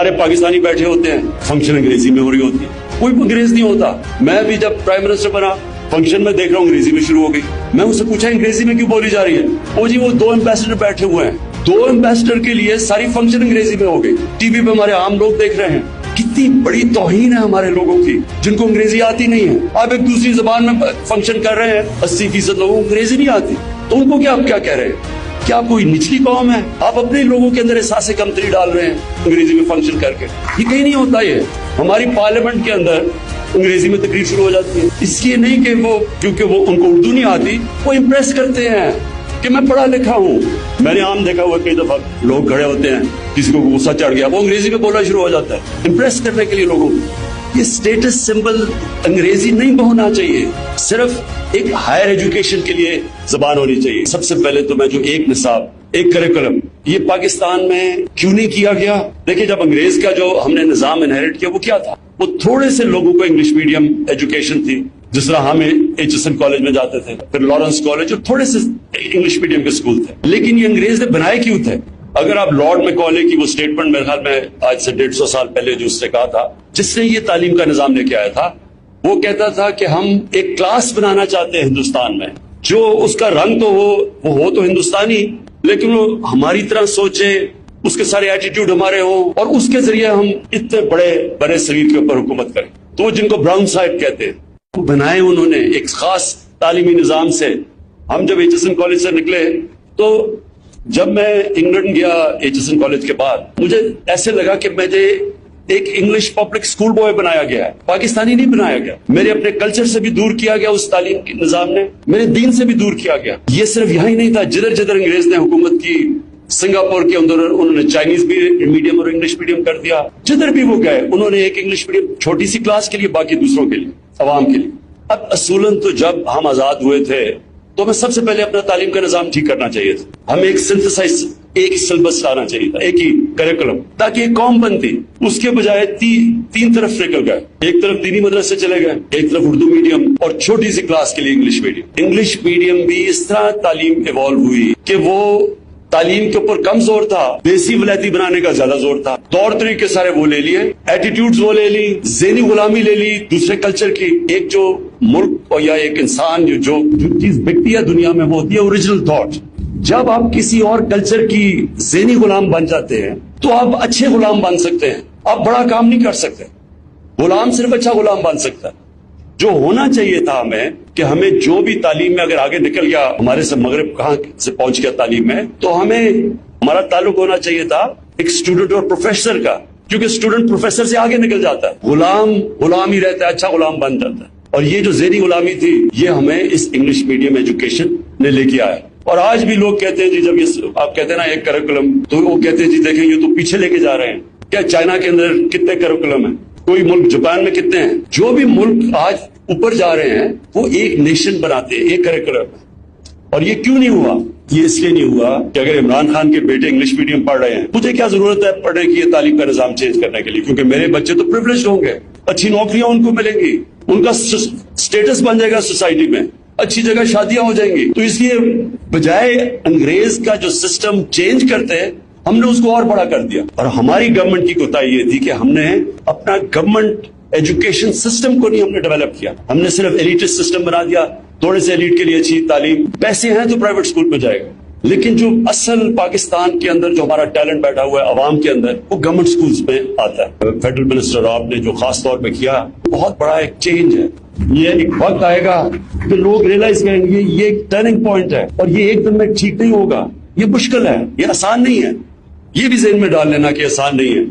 सारे पाकिस्तानी बैठे होते हैं, फंक्शन अंग्रेजी में हो रही होती है, कोई अंग्रेज नहीं होता। मैं भी जब प्राइम मिनिस्टर बना, फंक्शन में देख रहा हूँ अंग्रेजी में शुरू हो गई। मैं उससे पूछा अंग्रेजी में क्यों बोली जा रही है? ओ जी वो 2 एम्बेसडर बैठे हुए हैं, 2 एम्बेसडर के लिए सारी फंक्शन अंग्रेजी में हो गई। टीवी पे हमारे आम लोग देख रहे हैं। कितनी बड़ी तौहीन है हमारे लोगों की जिनको अंग्रेजी आती नहीं है। आप एक दूसरी जबान में फंक्शन कर रहे हैं, 80% लोगों को अंग्रेजी नहीं आती, तो उनको क्या आप क्या कह रहे हैं? क्या कोई निचली कौम है? आप अपने लोगों के अंदर एहसास कमतरी डाल रहे हैं अंग्रेजी में फंक्शन करके। ये कहीं नहीं होता। ये हमारी पार्लियामेंट के अंदर अंग्रेजी में तकरीर शुरू हो जाती है, इसलिए नहीं कि वो क्योंकि वो उनको उर्दू नहीं आती, वो इम्प्रेस करते हैं कि मैं पढ़ा लिखा हूँ। मैंने आम देखा हुआ कई दफा लोग खड़े होते हैं, किसी को गुस्सा चढ़ गया, वो अंग्रेजी में बोलना शुरू हो जाता है इम्प्रेस करने के लिए लोगों को। ये स्टेटस सिंबल अंग्रेजी नहीं होना चाहिए, सिर्फ एक हायर एजुकेशन के लिए जबान होनी चाहिए। सबसे पहले तो मैं जो एक निसाब, एक करिकुलम, ये पाकिस्तान में क्यों नहीं किया गया? देखिए, जब अंग्रेज का जो हमने निजाम इनहेरिट किया वो क्या था? वो थोड़े से लोगों को इंग्लिश मीडियम एजुकेशन थी, जिस तरह हमें HSN कॉलेज में जाते थे, फिर लॉरेंस कॉलेज, और थोड़े से इंग्लिश मीडियम के स्कूल थे। लेकिन ये अंग्रेज ने बनाए क्यों थे? अगर आप लॉर्ड मैकॉले की वो स्टेटमेंट मेरे ख्याल में आज से 150 साल पहले जो उसने कहा था, जिसने ये तालीम का निजाम लेके आया था, वो कहता था कि हम एक क्लास बनाना चाहते हैं हिंदुस्तान में, जो उसका रंग तो वो हो तो हिंदुस्तानी, लेकिन वो हमारी तरह सोचे, उसके सारे एटीट्यूड हमारे हो, और उसके जरिए हम इतने बड़े शरीर के ऊपर हुकूमत करें। तो जिनको ब्राउन साइड कहते हैं, वो बनाए उन्होंने एक खास तालीमी निजाम से। हम जब HSN कॉलेज से निकले, तो जब मैं इंग्लैंड गया HSN कॉलेज के बाद, मुझे ऐसे लगा कि मुझे एक इंग्लिश पब्लिक स्कूल बॉय बनाया गया है, पाकिस्तानी नहीं बनाया गया। मेरे अपने कल्चर से भी दूर किया गया उस तालीम के निजाम ने, मेरे दीन से भी दूर किया गया। ये सिर्फ यहाँ ही नहीं था, जिधर जिधर अंग्रेज ने हुकूमत की, सिंगापुर के अंदर उन्होंने चाइनीज भी मीडियम और इंग्लिश मीडियम कर दिया। जिधर भी वो गए, उन्होंने एक इंग्लिश मीडियम छोटी सी क्लास के लिए, बाकी दूसरों के लिए, अवाम के लिए। अब असूलन तो जब हम आजाद हुए थे, तो हमें सबसे पहले अपना तालीम का निजाम ठीक करना चाहिए था। हमें एक सिंथेसाइज, एक ही सिलेबस लाना चाहिए था, एक ही करिकुलम, ताकि एक कौम बनती। उसके बजाय तीन तरफ निकल गए। एक तरफ दीनी मदरसे चले गए, एक तरफ उर्दू मीडियम, और छोटी सी क्लास के लिए इंग्लिश मीडियम। इंग्लिश मीडियम भी इस तरह तालीम इवॉल्व हुई कि वो तालीम के ऊपर कम जोर था, देसी वलैती बनाने का ज्यादा जोर था। तौर तरीके सारे वो ले लिए, एटीट्यूड्स वो ले ली, ज़हनी गुलामी ले ली दूसरे कल्चर की। एक जो मुल्क और या एक इंसान जो चीज बिकती है दुनिया में, वो होती है ओरिजिनल थॉट। जब आप किसी और कल्चर की ज़हनी गुलाम बन जाते हैं, तो आप अच्छे गुलाम बन सकते हैं, आप बड़ा काम नहीं कर सकते। गुलाम सिर्फ अच्छा गुलाम बन सकता है। जो होना चाहिए था हमें, कि हमें जो भी तालीम में अगर आगे निकल गया, हमारे से मगरिब कहाँ से पहुंच गया तालीम में, तो हमारा ताल्लुक होना चाहिए था एक स्टूडेंट और प्रोफेसर का, क्योंकि स्टूडेंट प्रोफेसर से आगे निकल जाता है, गुलाम ही रहता है, अच्छा गुलाम बन जाता है। और ये जो ज़हनी गुलामी थी, ये हमें इस इंग्लिश मीडियम एजुकेशन ने लेके आया। और आज भी लोग कहते हैं जी, जब ये आप कहते हैं ना एक करिकुलम, तो वो कहते हैं जी देखें ये तो पीछे लेके जा रहे हैं। क्या चाइना के अंदर कितने करिकुलम है? कोई मुल्क, जापान में कितने हैं? जो भी मुल्क आज ऊपर जा रहे हैं, वो एक नेशन बनाते हैं, एक करिकुलम। और ये क्यों नहीं हुआ? ये इसलिए नहीं हुआ कि अगर इमरान खान के बेटे इंग्लिश मीडियम पढ़ रहे हैं, मुझे क्या जरूरत है पढ़ने की, ये तालीम का निजाम चेंज करने के लिए? क्योंकि मेरे बच्चे तो प्रिविलेज होंगे, अच्छी नौकरियां उनको मिलेंगी, उनका स्टेटस बन जाएगा सोसाइटी में, अच्छी जगह शादियां हो जाएंगी। तो इसलिए बजाय अंग्रेज का जो सिस्टम चेंज करते हैं, हमने उसको और बड़ा कर दिया। और हमारी गवर्नमेंट की कोताही ये थी कि हमने अपना गवर्नमेंट एजुकेशन सिस्टम को नहीं हमने डेवलप किया, हमने सिर्फ एलिटिस्ट सिस्टम बना दिया। थोड़े से एलिट के लिए अच्छी तालीम, पैसे हैं तो प्राइवेट स्कूल में जाएगा, लेकिन जो असल पाकिस्तान के अंदर जो हमारा टैलेंट बैठा हुआ है अवाम के अंदर, वो गवर्नमेंट स्कूल्स में आता है। फेडरल मिनिस्टर आपने जो खास तौर पे किया, बहुत बड़ा एक चेंज है। ये एक वक्त आएगा कि लोग रियलाइज करेंगे ये एक टर्निंग पॉइंट है, और ये एक दिन में ठीक नहीं होगा, ये मुश्किल है, ये आसान नहीं है। ये भी ज़हन में डाल लेना कि आसान नहीं है।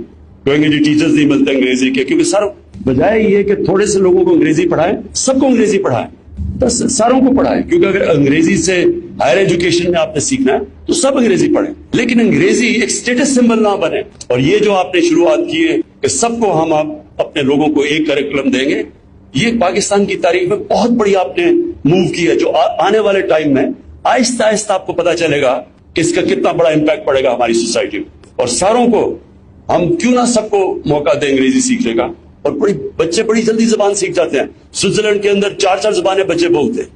कहेंगे जी टीचर्स नहीं मिलते अंग्रेजी के, क्योंकि सर बजाय ये कि थोड़े से लोगों को अंग्रेजी पढ़ाएं, सबको अंग्रेजी पढ़ाएं, तो सारों को पढ़ाएं। क्योंकि अगर अंग्रेजी से हायर एजुकेशन में आपने सीखना है, तो सब अंग्रेजी पढ़ें, लेकिन अंग्रेजी एक स्टेटस सिंबल ना बने। और ये जो आपने शुरुआत की है कि सबको हम अपने लोगों को एक करिकुलम देंगे, ये पाकिस्तान की तारीख में बहुत बड़ी आपने मूव की है, जो आने वाले टाइम में आहिस्ता आहिस्ता आपको पता चलेगा कि इसका कितना बड़ा इंपैक्ट पड़ेगा हमारी सोसाइटी में। और सारों को हम क्यों ना सबको मौका दें अंग्रेजी सीखने का। और बच्चे बड़ी जल्दी जबान सीख जाते हैं। स्विट्जरलैंड के अंदर 4-4 जबानें बच्चे बोलते हैं,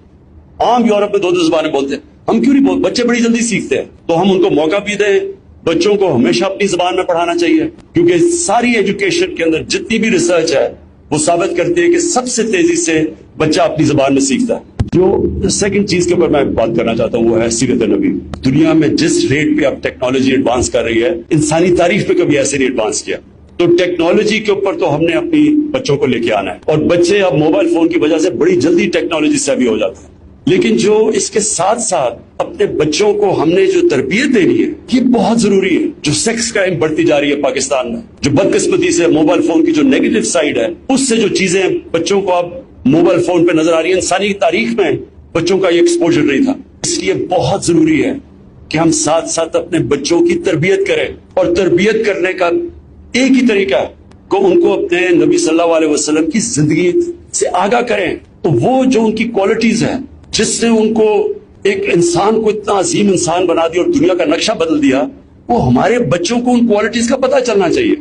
आम यूरोप में 2-2 जबानें बोलते हैं। हम क्यों नहीं बोलते? बच्चे बड़ी जल्दी सीखते हैं, तो हम उनको मौका भी दें, بچوں کو ہمیشہ اپنی زبان میں پڑھانا چاہیے، کیونکہ ساری ایجوکیشن کے اندر جتنی بھی ریسرچ ہے وہ ثابت کرتی ہے کہ سب سے تیزی سے بچہ اپنی زبان میں سیکھتا ہے۔ جو سیکنڈ چیز کے اوپر میں بات کرنا چاہتا ہوں وہ ہے سیرت نبی۔ دنیا میں جس ریٹ پہ اب ٹیکنالوجی ایڈوانس کر رہی ہے، انسانی تاریخ پہ کبھی ایسے نہیں ایڈوانس کیا۔ تو ٹیکنالوجی کے اوپر تو ہم نے اپنی بچوں کو لے کے آنا ہے، اور بچے اب موبائل فون کی وجہ سے بڑی جلدی ٹیکنالوجی سے بھی ہو جاتے ہیں، لیکن جو اس کے ساتھ ساتھ اپنے بچوں کو ہم نے جو تربیت دینی ہے یہ بہت ضروری ہے۔ جو سیکس کرائم بڑھتی جا رہی ہے پاکستان میں، جو بدقسمتی سے موبائل فون کی جو نیگیٹو سائیڈ ہے، اس سے جو چیزیں بچوں کو اب موبائل فون پہ نظر آ رہی ہیں، انسانی تاریخ میں بچوں کا یہ ایکسپوجر نہیں تھا۔ اس لیے بہت ضروری ہے کہ ہم ساتھ ساتھ اپنے بچوں کی تربیت کریں، اور تربیت کرنے کا ایک ہی طریقہ ہے کہ ان کو اپنے نبی صلی اللہ علیہ وسلم کی زندگی سے آگاہ کریں۔ تو وہ جو ان کی کوالٹیز ہیں جس نے ان کو ایک انسان کو اتنا عظیم انسان بنا دیا اور دنیا کا نقشہ بدل دیا، وہ ہمارے بچوں کو ان کوالٹیز کا پتہ چلنا چاہیے۔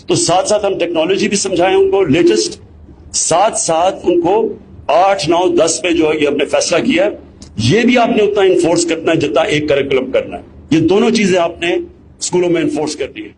تو ساتھ ساتھ ہم ٹیکنالوجی بھی سمجھائیں ان کو لیٹسٹ، ساتھ ساتھ ان کو 8، 9، 10 پہ جو ہے یہ ہم نے فیصلہ کیا ہے، یہ بھی آپ نے اتنا انفورس کرنا ہے جتنا ایک کریکولم کرنا ہے۔ یہ دونوں چیزیں آپ نے اسکولوں میں انفورس کرنی ہے۔